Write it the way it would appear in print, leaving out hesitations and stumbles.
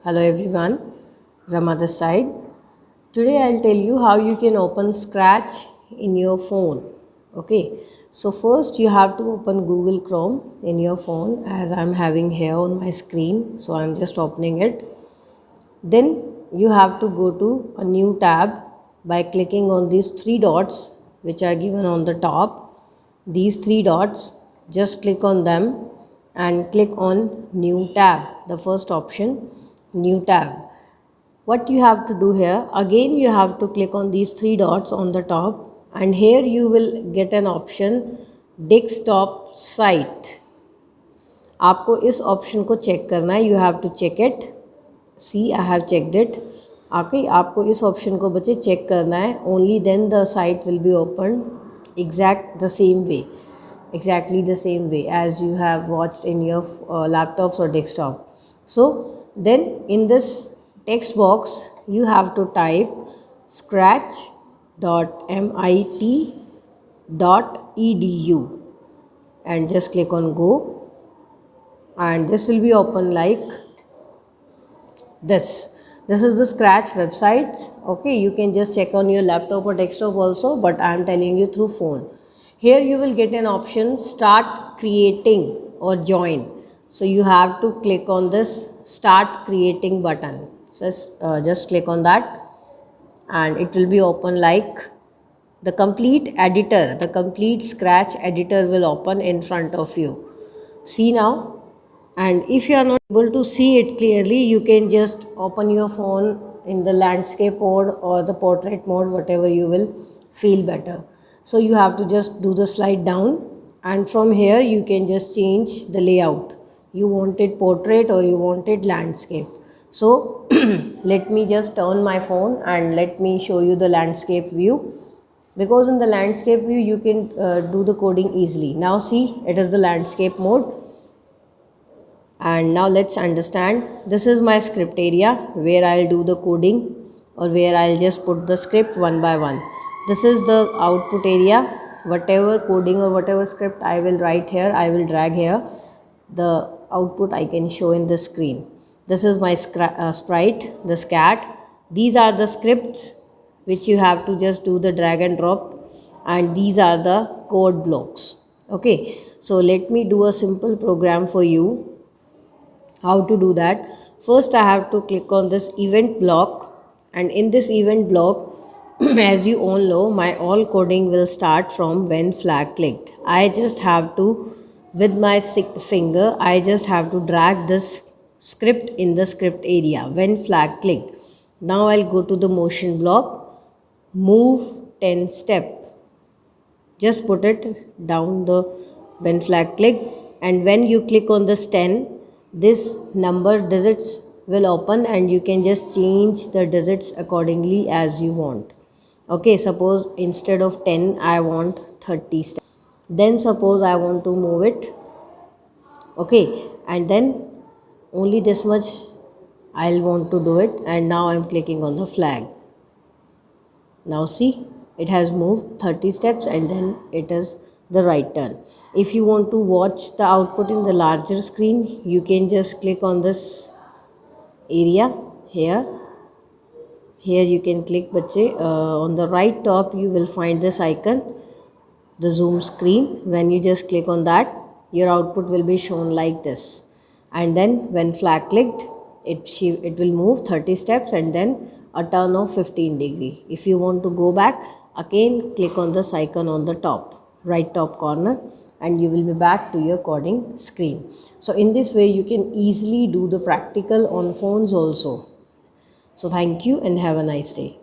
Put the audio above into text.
Hello everyone, Rama this side. Today I'll tell you how you can open Scratch in your phone. Okay, so first you have to open Google Chrome in your phone as I'm having here on my screen. So I'm just opening it. Then you have to go to a new tab by clicking on these three dots which are given on the top. These three dots, just click on them and click on new tab, the first option, new tab. What you have to do here, again you have to click on these three dots on the top, and here you will get an option desktop site. आपको इस option को check करना है, you have to check it. See I have checked it. Okay, आपको इस option को बच्चे check करना है. Only then the site will be open exactly the same way as you have watched in your laptops or desktop. So then in this text box you have to type scratch.mit.edu and just click on go, and this will be open like this. This is the Scratch websites. Okay, you can just check on your laptop or desktop also, but I am telling you through phone. Here you will get an option start creating or join. So you have to click on this start creating button. So just click on that and it will be open like the complete editor, the complete Scratch editor will open in front of you. See now. And if you are not able to see it clearly, you can just open your phone in the landscape mode or the portrait mode, whatever you will feel better. So you have to just do the slide down, and from here you can just change the layout. You want it portrait or you want it landscape. So let me just turn my phone and let me show you the landscape view, because in the landscape view you can do the coding easily. Now see, it is the landscape mode. And now let's understand, this is my script area where I'll do the coding or where I'll just put the script one by one. This is the output area. Whatever coding or whatever script I will write here, I will drag here. The output I can show in the screen. This is my sprite, the scat. These are the scripts which you have to just do the drag and drop, and these are the code blocks. Okay, so let me do a simple program for you. How to do that? First I have to click on this event block, and in this event block as you all know, my all coding will start from when flag clicked. I just have to, with my finger, I just have to drag this script in the script area when flag clicked. Now I'll go to the motion block, move 10 step. Just put it down the when flag clicked, and when you click on this 10, this number digits will open and you can just change the digits accordingly as you want. Okay, suppose instead of 10 I want 30 steps. Then suppose I want to move it. Okay, and then only this much I'll want to do it, and now I'm clicking on the flag. Now see, it has moved 30 steps and then it is the right turn. If you want to watch the output in the larger screen, you can just click on this area here. Here you can click bache. On the right top you will find this icon, the zoom screen. When you just click on that, your output will be shown like this, and then when flag clicked, it will move 30 steps and then a turn of 15 degree. If you want to go back, again click on this icon on the top right top corner and you will be back to your coding screen. So in this way you can easily do the practical on phones also. So thank you and have a nice day.